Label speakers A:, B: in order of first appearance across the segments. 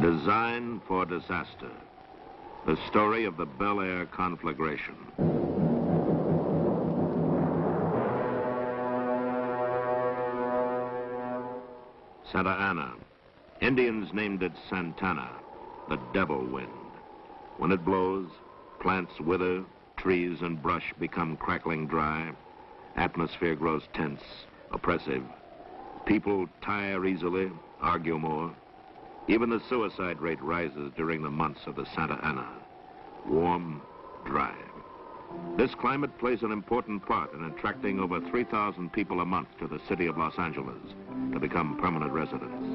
A: Design for disaster. The story of the Bel Air conflagration. Santa Ana. Indians named it Santana, the devil wind. When it blows, plants wither, trees and brush become crackling dry, atmosphere grows tense, oppressive. People tire easily, argue more. Even the suicide rate rises during the months of the Santa Ana. Warm, dry. This climate plays an important part in attracting over 3,000 people a month to the city of Los Angeles to become permanent residents.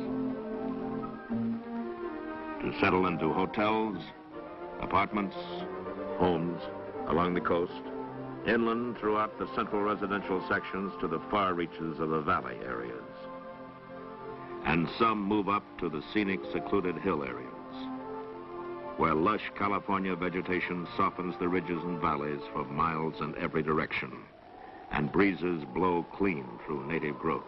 A: To settle into hotels, apartments, homes along the coast, inland throughout the central residential sections to the far reaches of the valley areas. And some move up to the scenic, secluded hill areas, where lush California vegetation softens the ridges and valleys for miles in every direction, and breezes blow clean through native growth.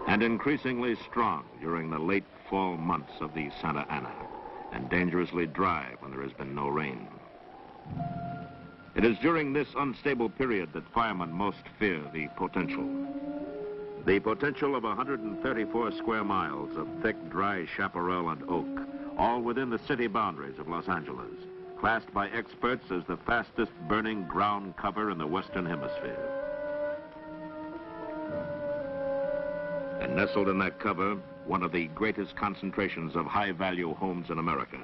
A: And increasingly strong during the late fall months of the Santa Ana, and dangerously dry when there has been no rain. It is during this unstable period that firemen most fear the potential. The potential of 134 square miles of thick, dry chaparral and oak, all within the city boundaries of Los Angeles, classed by experts as the fastest burning ground cover in the Western Hemisphere. And nestled in that cover, one of the greatest concentrations of high-value homes in America,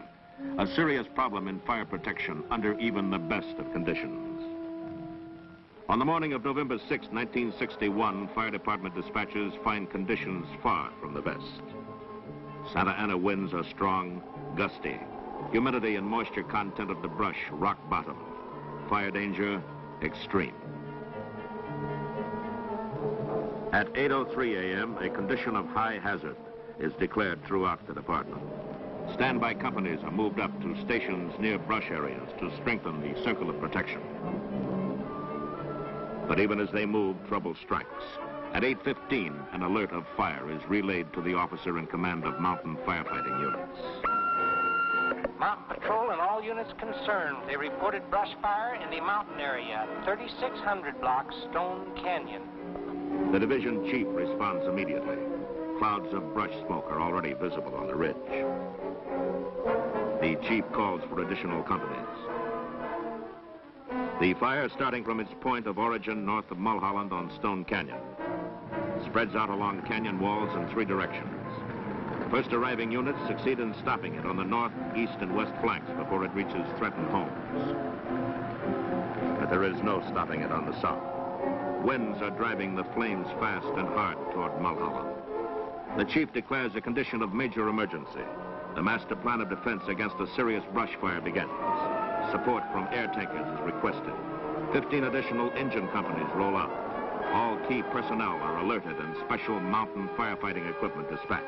A: a serious problem in fire protection under even the best of conditions. On the morning of November 6, 1961, fire department dispatchers find conditions far from the best. Santa Ana winds are strong, gusty. Humidity and moisture content of the brush rock bottom. Fire danger extreme. At 8:03 a.m., a condition of high hazard is declared throughout the department. Standby companies are moved up to stations near brush areas to strengthen the circle of protection. But even as they move, trouble strikes. At 8:15, an alert of fire is relayed to the officer in command of mountain firefighting units.
B: Mountain Patrol and all units concerned. They reported brush fire in the mountain area, 3600 block Stone Canyon.
A: The division chief responds immediately. Clouds of brush smoke are already visible on the ridge. The chief calls for additional companies. The fire, starting from its point of origin north of Mulholland on Stone Canyon, spreads out along canyon walls in three directions. First arriving units succeed in stopping it on the north, east, and west flanks before it reaches threatened homes. But there is no stopping it on the south. Winds are driving the flames fast and hard toward Mulholland. The chief declares a condition of major emergency. The master plan of defense against a serious brush fire begins. Support from air tankers is requested. 15 additional engine companies roll out. All key personnel are alerted and special mountain firefighting equipment dispatched.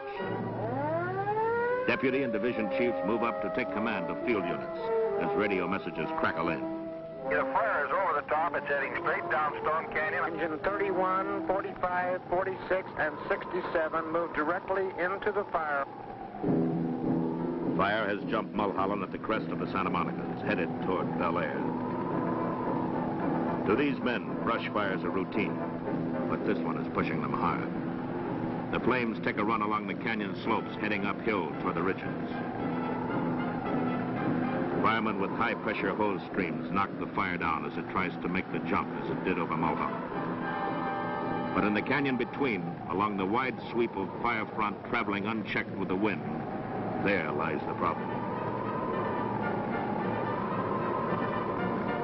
A: Deputy and division chiefs move up to take command of field units as radio messages crackle in.
C: The fire is over the top. It's heading straight down Stone Canyon.
D: Engine 31, 45, 46, and 67 move directly into the fire.
A: Fire has jumped Mulholland at the crest of the Santa Monicas, headed toward Bel Air. To these men, brush fires are routine, but this one is pushing them hard. The flames take a run along the canyon slopes, heading uphill toward the ridges. Firemen with high-pressure hose streams knock the fire down as it tries to make the jump as it did over Mulholland. But in the canyon between, along the wide sweep of fire front traveling unchecked with the wind, there lies the problem.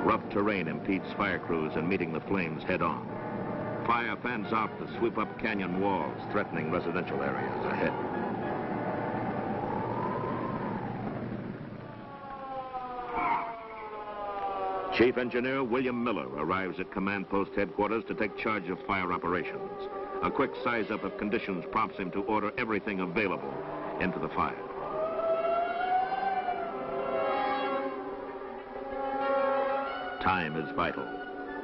A: Rough terrain impedes fire crews in meeting the flames head-on. Fire fans out to sweep up canyon walls, threatening residential areas ahead. Chief Engineer William Miller arrives at Command Post Headquarters to take charge of fire operations. A quick size-up of conditions prompts him to order everything available into the fire. Time is vital.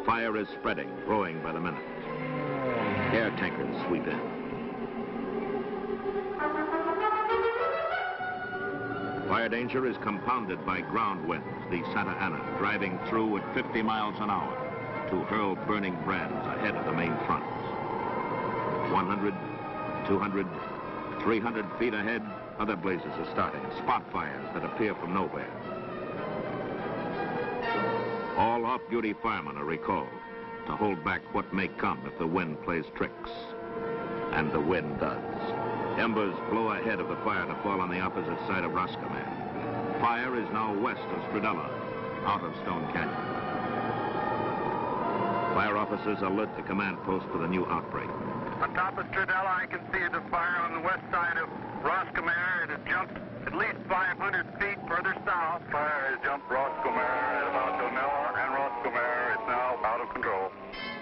A: Fire is spreading, growing by the minute. Air tankers sweep in. Fire danger is compounded by ground winds, the Santa Ana driving through at 50 miles an hour to hurl burning brands ahead of the main front. 100, 200, 300 feet ahead, other blazes are starting, spot fires that appear from nowhere. All off-duty firemen are recalled to hold back what may come if the wind plays tricks. And the wind does. Embers blow ahead of the fire to fall on the opposite side of Roscommon. Fire is now west of Stradella, out of Stone Canyon. Fire officers alert the command post to the new outbreak.
C: On top of Stradella, I can see the fire on the west side of Roscommon. It has jumped at least 500 feet further south. Fire has jumped Roscommon at about Donella and Roscommon. It's now out of control.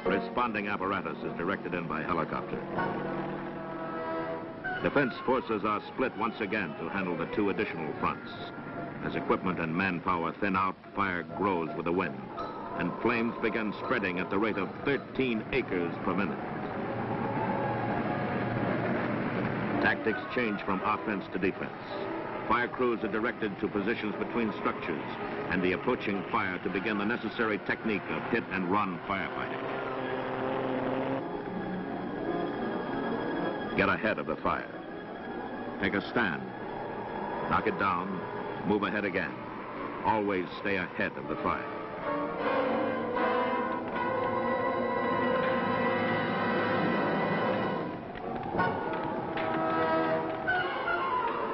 A: Responding apparatus is directed in by helicopter. Defense forces are split once again to handle the two additional fronts. As equipment and manpower thin out, fire grows with the wind, and flames begin spreading at the rate of 13 acres per minute. Tactics change from offense to defense. Fire crews are directed to positions between structures and the approaching fire to begin the necessary technique of hit-and-run firefighting. Get ahead of the fire. Take a stand. Knock it down. Move ahead again. Always stay ahead of the fire.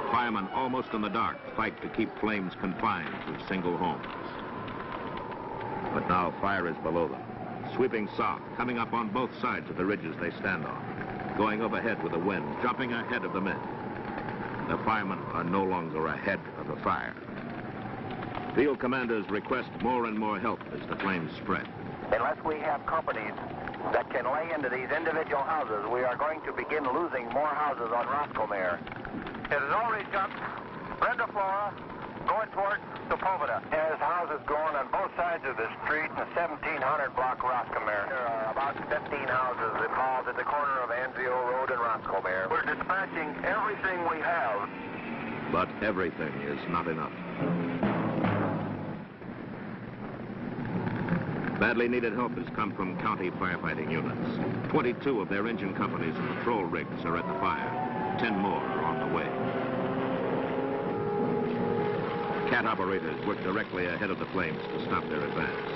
A: Firemen, almost in the dark, fight to keep flames confined to single homes. But now fire is below them, sweeping south, coming up on both sides of the ridges they stand on, going overhead with the wind, jumping ahead of the men. The firemen are no longer ahead of the fire. Field commanders request more and more help as the flames spread.
E: Unless we have companies that can lay into these individual houses, we are going to begin losing more houses on Roscommon.
C: It has already jumped Brenda Flora, going towards Sepulveda.
E: There's houses going on both sides of the street in the 1700 block Roscommon. There are about 15 houses involved at the corner of Anzio Road and Roscommon.
C: We're dispatching everything we have.
A: But everything is not enough. Badly needed help has come from county firefighting units. 22 of their engine companies and patrol rigs are at the fire. 10 more are on the way. CAT operators work directly ahead of the flames to stop their advance.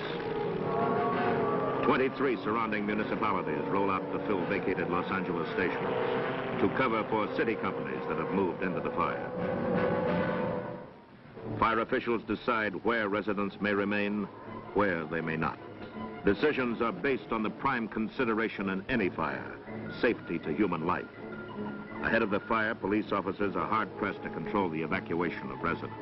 A: 23 surrounding municipalities roll out to fill vacated Los Angeles stations to cover for city companies that have moved into the fire. Fire officials decide where residents may remain, where they may not. Decisions are based on the prime consideration in any fire, safety to human life. Ahead of the fire, police officers are hard-pressed to control the evacuation of residents.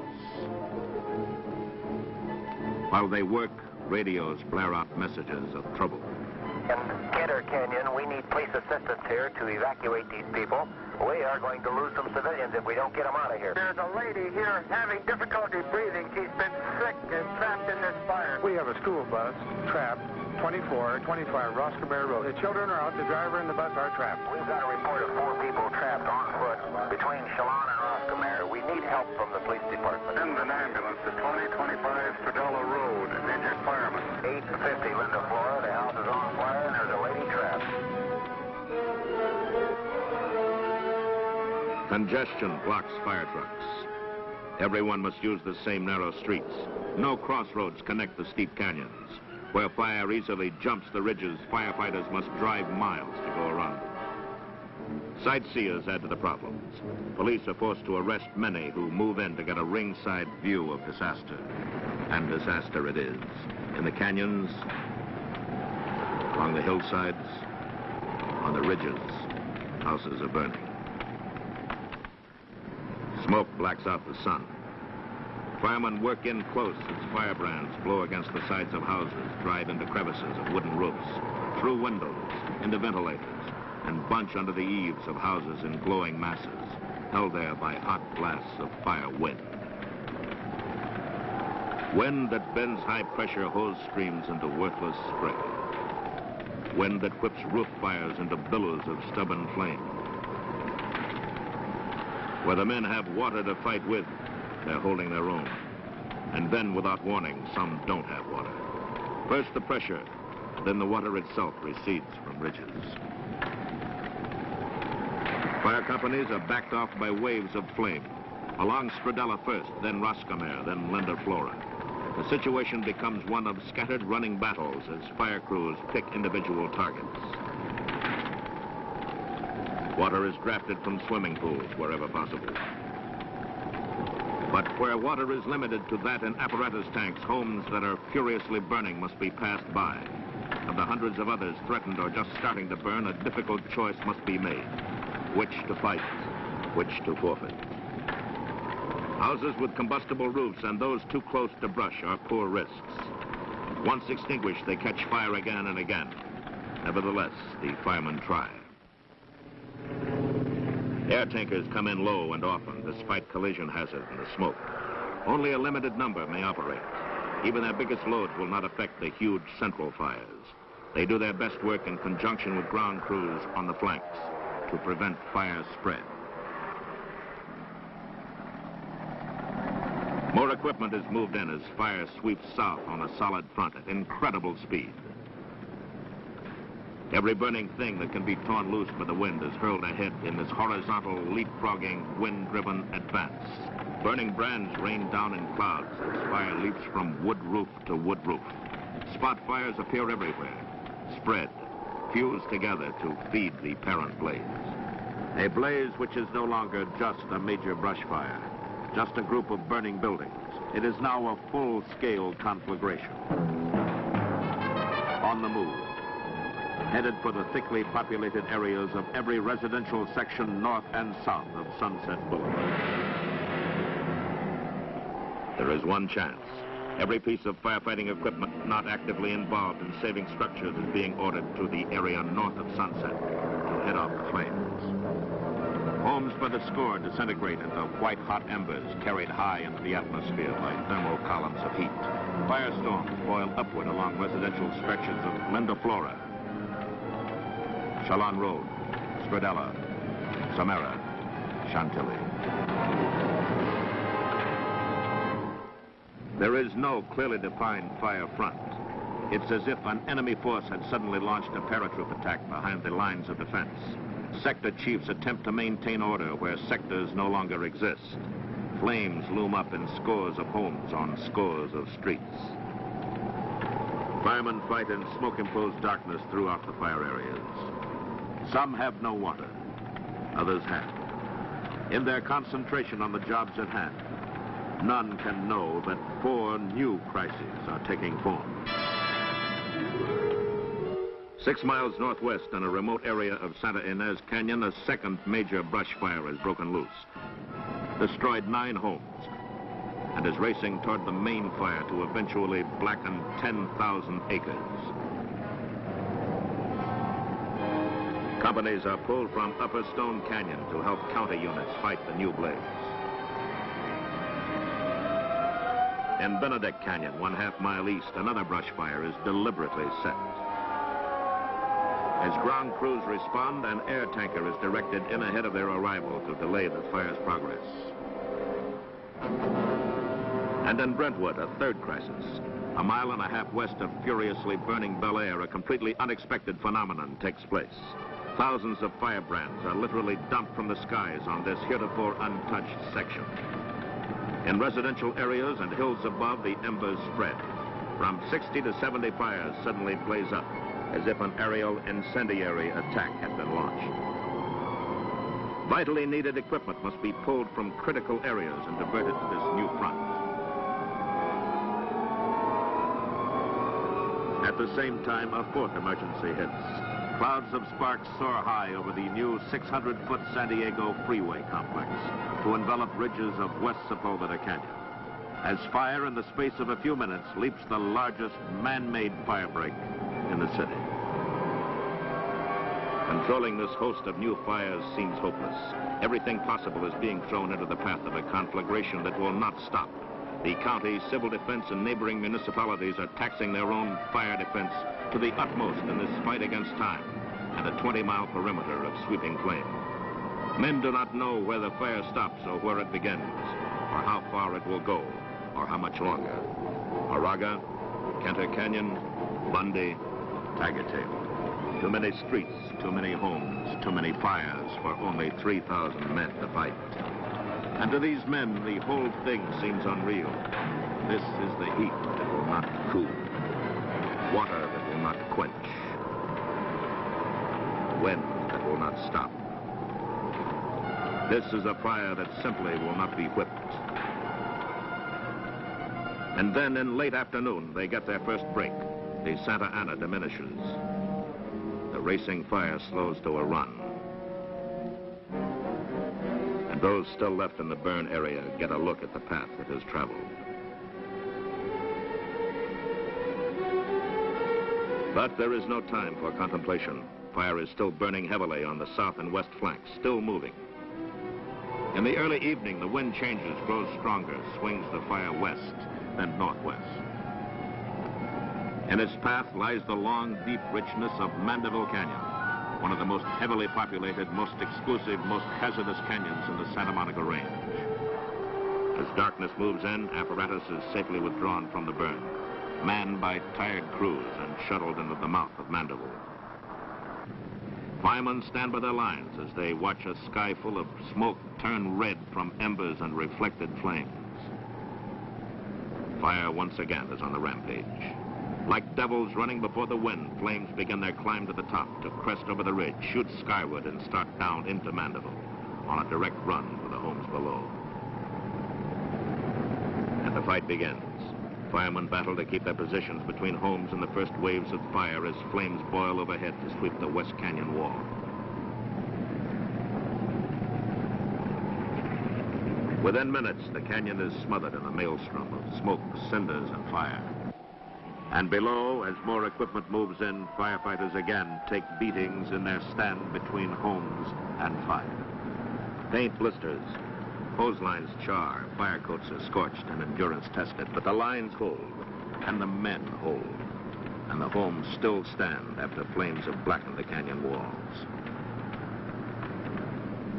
A: While they work, radios blare out messages of trouble.
E: In Kidder Canyon, we need police assistance here to evacuate these people. We are going to lose some civilians if we don't get them out of here.
D: There's a lady here having difficulty breathing. She's been sick and trapped in this fire. We have a school bus trapped 2425 Roscommon Road. The children are out. The driver and the bus are trapped.
E: We've got a report of 4 people trapped on foot between Chelan and Roscommon. We need help from the police department.
C: Send an ambulance to 2025 Stradella Road. Injured fireman.
E: 850 Linda, Flora. The house is on fire and there's a lady trapped.
A: Congestion blocks fire trucks. Everyone must use the same narrow streets. No crossroads connect the steep canyons. Where fire easily jumps the ridges, firefighters must drive miles to go around them. Sightseers add to the problems. Police are forced to arrest many who move in to get a ringside view of disaster. And disaster it is. In the canyons, along the hillsides, on the ridges, houses are burning. Smoke blacks out the sun. Firemen work in close as firebrands blow against the sides of houses, drive into crevices of wooden roofs, through windows, into ventilators, and bunch under the eaves of houses in glowing masses, held there by hot blasts of fire wind. Wind that bends high-pressure hose streams into worthless spray. Wind that whips roof fires into billows of stubborn flame. Where the men have water to fight with, they're holding their own. And then, without warning, some don't have water. First the pressure, then the water itself recedes from ridges. Fire companies are backed off by waves of flame. Along Stradella first, then Roscommare, then Linda Flora. The situation becomes one of scattered running battles as fire crews pick individual targets. Water is drafted from swimming pools wherever possible. But where water is limited to that in apparatus tanks, homes that are furiously burning must be passed by. Of the hundreds of others threatened or just starting to burn, a difficult choice must be made. Which to fight, which to forfeit. Houses with combustible roofs and those too close to brush are poor risks. Once extinguished, they catch fire again and again. Nevertheless, the firemen try. Air tankers come in low and often, despite collision hazard and the smoke. Only a limited number may operate. Even their biggest loads will not affect the huge central fires. They do their best work in conjunction with ground crews on the flanks to prevent fire spread. More equipment is moved in as fire sweeps south on a solid front at incredible speed. Every burning thing that can be torn loose by the wind is hurled ahead in this horizontal, leapfrogging, wind-driven advance. Burning brands rain down in clouds as fire leaps from wood roof to wood roof. Spot fires appear everywhere, spread, fuse together to feed the parent blaze. A blaze which is no longer just a major brush fire, just a group of burning buildings. It is now a full-scale conflagration. On the move, headed for the thickly populated areas of every residential section north and south of Sunset Boulevard. There is one chance. Every piece of firefighting equipment not actively involved in saving structures is being ordered to the area north of Sunset to head off the flames. Homes by the score disintegrate into white-hot embers carried high into the atmosphere by thermal columns of heat. Firestorms boil upward along residential stretches of Linda Flora, Chalon Road, Stradella, Samara, Chantilly. There is no clearly defined fire front. It's as if an enemy force had suddenly launched a paratroop attack behind the lines of defense. Sector chiefs attempt to maintain order where sectors no longer exist. Flames loom up in scores of homes on scores of streets. Firemen fight in smoke-imposed darkness throughout the fire areas. Some have no water, others have. In their concentration on the jobs at hand, none can know that 4 new crises are taking form. 6 miles northwest in a remote area of Santa Ynez Canyon, a second major brush fire has broken loose, destroyed 9 homes, and is racing toward the main fire to eventually blacken 10,000 acres. Companies are pulled from Upper Stone Canyon to help county units fight the new blaze. In Benedict Canyon, 1/2 mile east, another brush fire is deliberately set. As ground crews respond, an air tanker is directed in ahead of their arrival to delay the fire's progress. And in Brentwood, a third crisis. 1.5 miles west of furiously burning Bel Air, a completely unexpected phenomenon takes place. Thousands of firebrands are literally dumped from the skies on this heretofore untouched section. In residential areas and hills above, the embers spread. From 60 to 70 fires suddenly blaze up, as if an aerial incendiary attack had been launched. Vitally needed equipment must be pulled from critical areas and diverted to this new front. At the same time, a 4th emergency hits. Clouds of sparks soar high over the new 600-foot San Diego freeway complex to envelop ridges of West Sepulveda Canyon. As fire in the space of a few minutes leaps the largest man-made firebreak in the city. Controlling this host of new fires seems hopeless. Everything possible is being thrown into the path of a conflagration that will not stop. The county, civil defense, and neighboring municipalities are taxing their own fire defense to the utmost in this fight against time and a 20-mile perimeter of sweeping flame. Men do not know where the fire stops or where it begins. or how far it will go, or how much longer. Moraga, Kenter Canyon, Bundy, Taggart-Tail. Too many streets, too many homes, too many fires for only 3,000 men to fight. And to these men, the whole thing seems unreal. This is the heat that will not cool, water that will not quench, wind that will not stop. This is a fire that simply will not be whipped. And then in late afternoon, they get their first break. The Santa Ana diminishes. The racing fire slows to a run. And those still left in the burn area get a look at the path it has traveled. But there is no time for contemplation. Fire is still burning heavily on the south and west flanks, still moving. In the early evening, the wind changes, grows stronger, swings the fire west, then northwest. In its path lies the long, deep richness of Mandeville Canyon, one of the most heavily populated, most exclusive, most hazardous canyons in the Santa Monica Range. As darkness moves in, apparatus is safely withdrawn from the burn, manned by tired crews and shuttled into the mouth of Mandeville. Firemen stand by their lines as they watch a sky full of smoke turn red from embers and reflected flames. Fire once again is on the rampage. Like devils running before the wind, flames begin their climb to the top, to crest over the ridge, shoot skyward, and start down into Mandeville on a direct run for the homes below. And the fight begins. Firemen battle to keep their positions between homes in the first waves of fire as flames boil overhead to sweep the West Canyon wall. Within minutes, the canyon is smothered in a maelstrom of smoke, cinders, and fire. And below, as more equipment moves in, firefighters again take beatings in their stand between homes and fire. Paint blisters, hose lines char, fire coats are scorched and endurance tested, but the lines hold, and the men hold, and the homes still stand after flames have blackened the canyon walls.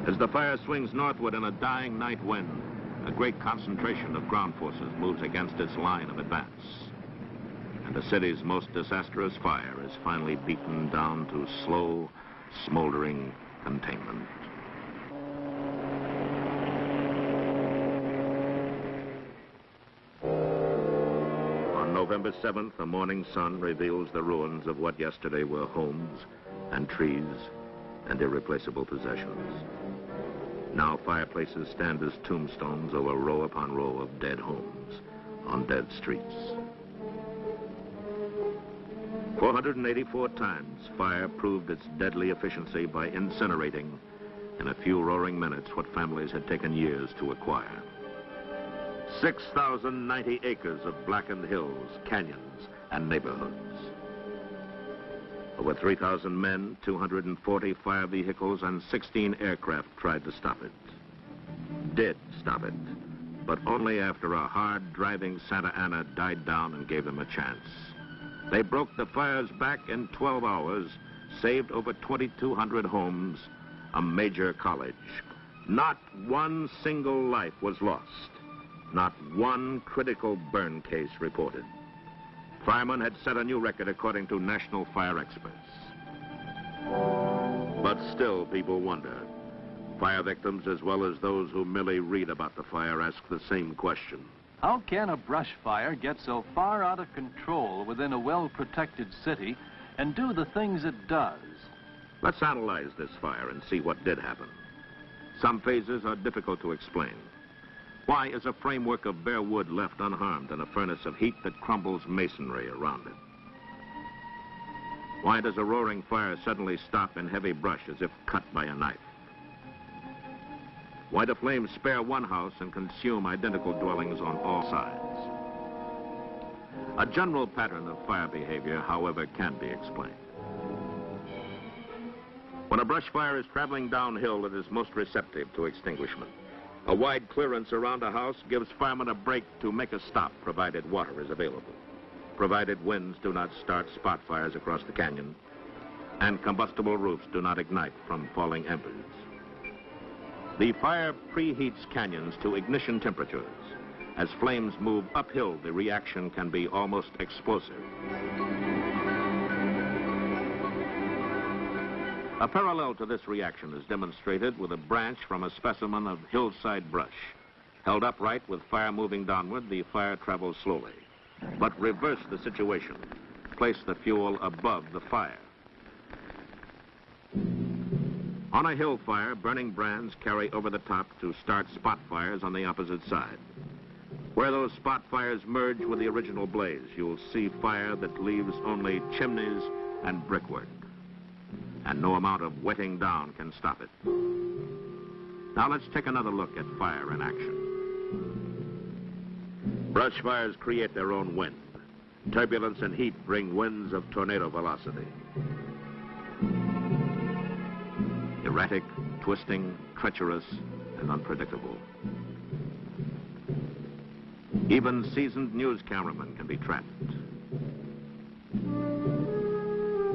A: As the fire swings northward in a dying night wind, a great concentration of ground forces moves against its line of advance. And the city's most disastrous fire is finally beaten down to slow, smoldering containment. On November 7th, the morning sun reveals the ruins of what yesterday were homes and trees and irreplaceable possessions. Now fireplaces stand as tombstones over row upon row of dead homes on dead streets. 484 times, fire proved its deadly efficiency by incinerating in a few roaring minutes what families had taken years to acquire. 6,090 acres of blackened hills, canyons, and neighborhoods. Over 3,000 men, 240 fire vehicles, and 16 aircraft tried to stop it. Did stop it, but only after a hard driving Santa Ana died down and gave them a chance. They broke the fire's back in 12 hours, saved over 2,200 homes, a major college. Not one single life was lost. Not one critical burn case reported. Firemen had set a new record according to national fire experts. But still, people wonder. Fire victims, as well as those who merely read about the fire, ask the same question.
F: How can a brush fire get so far out of control within a well-protected city and do the things it does?
A: Let's analyze this fire and see what did happen. Some phases are difficult to explain. Why is a framework of bare wood left unharmed in a furnace of heat that crumbles masonry around it? Why does a roaring fire suddenly stop in heavy brush as if cut by a knife? Why do flames spare one house and consume identical dwellings on all sides? A general pattern of fire behavior, however, can be explained. When a brush fire is traveling downhill, it is most receptive to extinguishment. A wide clearance around a house gives firemen a break to make a stop, provided water is available, provided winds do not start spot fires across the canyon, and combustible roofs do not ignite from falling embers. The fire preheats canyons to ignition temperatures. As flames move uphill, the reaction can be almost explosive. A parallel to this reaction is demonstrated with a branch from a specimen of hillside brush. Held upright with fire moving downward, the fire travels slowly. But reverse the situation. Place the fuel above the fire. On a hill fire, burning brands carry over the top to start spot fires on the opposite side. Where those spot fires merge with the original blaze, you'll see fire that leaves only chimneys and brickwork. And no amount of wetting down can stop it. Now let's take another look at fire in action. Brush fires create their own wind. Turbulence and heat bring winds of tornado velocity. Erratic, twisting, treacherous, and unpredictable. Even seasoned news cameramen can be trapped.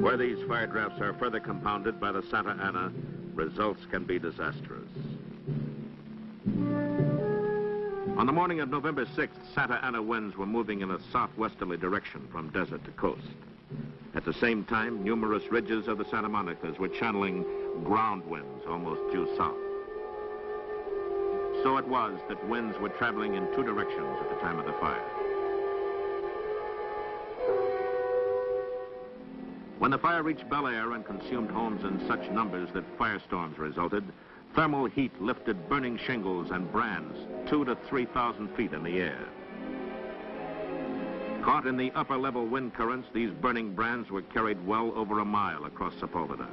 A: Where these fire drafts are further compounded by the Santa Ana, results can be disastrous. On the morning of November 6th, Santa Ana winds were moving in a southwesterly direction from desert to coast. At the same time, numerous ridges of the Santa Monicas were channeling ground winds almost due south. So it was that winds were traveling in two directions at the time of the fire. When the fire reached Bel Air and consumed homes in such numbers that firestorms resulted, thermal heat lifted burning shingles and brands 2,000 to 3,000 feet in the air. Caught in the upper-level wind currents, these burning brands were carried well over a mile across Sepulveda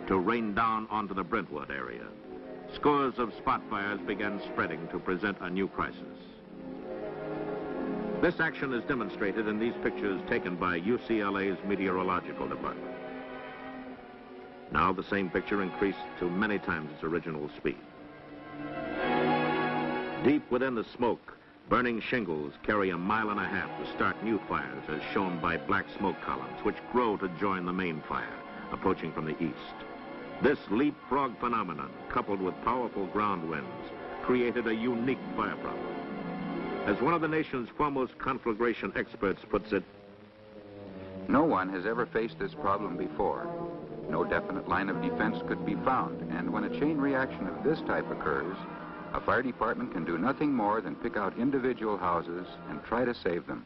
A: to rain down onto the Brentwood area. Scores of spot fires began spreading to present a new crisis. This action is demonstrated in these pictures taken by UCLA's meteorological department. Now the same picture increased to many times its original speed. Deep within the smoke, burning shingles carry 1.5 miles to start new fires, as shown by black smoke columns, which grow to join the main fire, approaching from the east. This leapfrog phenomenon, coupled with powerful ground winds, created a unique fire problem. As one of the nation's foremost conflagration experts puts it,
G: no one has ever faced this problem before. No definite line of defense could be found, and when a chain reaction of this type occurs, a fire department can do nothing more than pick out individual houses and try to save them.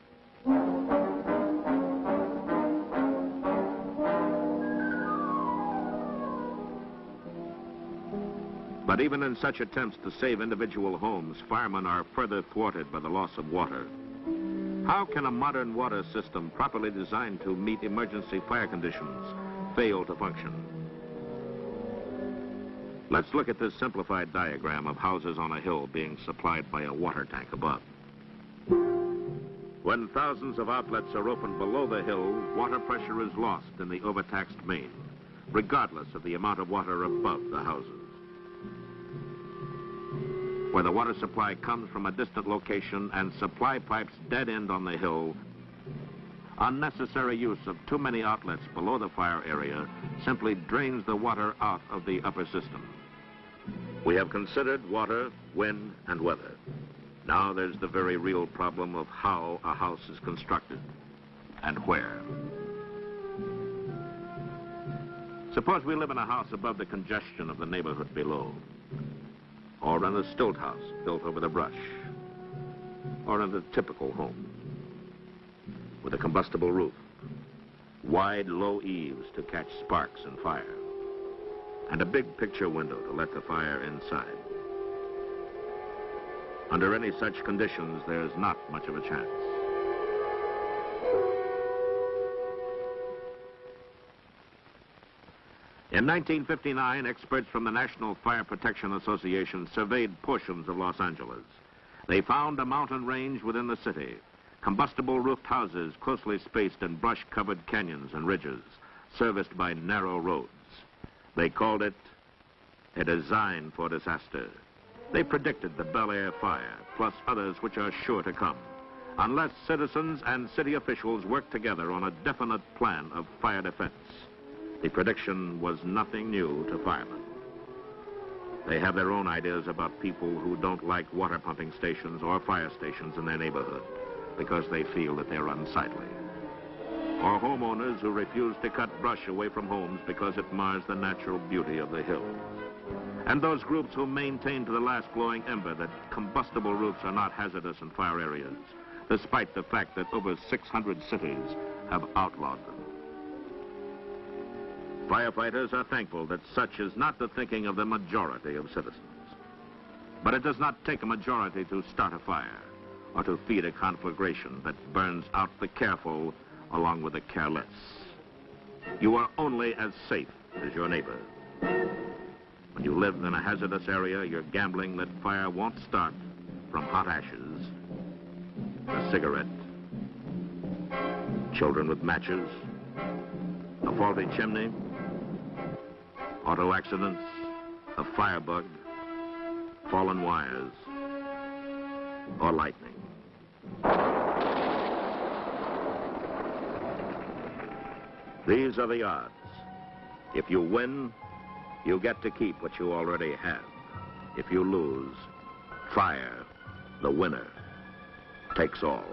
A: But even in such attempts to save individual homes, firemen are further thwarted by the loss of water. How can a modern water system properly designed to meet emergency fire conditions fail to function? Let's look at this simplified diagram of houses on a hill being supplied by a water tank above. When thousands of outlets are opened below the hill, water pressure is lost in the overtaxed main, regardless of the amount of water above the houses. Where the water supply comes from a distant location and supply pipes dead end on the hill, unnecessary use of too many outlets below the fire area simply drains the water out of the upper system. We have considered water, wind, and weather. Now there's the very real problem of how a house is constructed and where. Suppose we live in a house above the congestion of the neighborhood below, or in a stilt house built over the brush, or in a typical home with a combustible roof, wide, low eaves to catch sparks and fire, and a big picture window to let the fire inside. Under any such conditions, there's not much of a chance. In 1959, experts from the National Fire Protection Association surveyed portions of Los Angeles. They found a mountain range within the city, combustible roofed houses closely spaced in brush-covered canyons and ridges, serviced by narrow roads. They called it a design for disaster. They predicted the Bel Air fire, plus others which are sure to come, unless citizens and city officials work together on a definite plan of fire defense. The prediction was nothing new to firemen. They have their own ideas about people who don't like water pumping stations or fire stations in their neighborhood because they feel that they're unsightly. Or homeowners who refuse to cut brush away from homes because it mars the natural beauty of the hills. And those groups who maintain to the last glowing ember that combustible routes are not hazardous in fire areas, despite the fact that over 600 cities have outlawed them. Firefighters are thankful that such is not the thinking of the majority of citizens. But it does not take a majority to start a fire or to feed a conflagration that burns out the careful along with the careless. You are only as safe as your neighbor. When you live in a hazardous area, you're gambling that fire won't start from hot ashes, a cigarette, children with matches, a faulty chimney, auto accidents, a firebug, fallen wires, or lightning. These are the odds. If you win, you get to keep what you already have. If you lose, fire, the winner, takes all.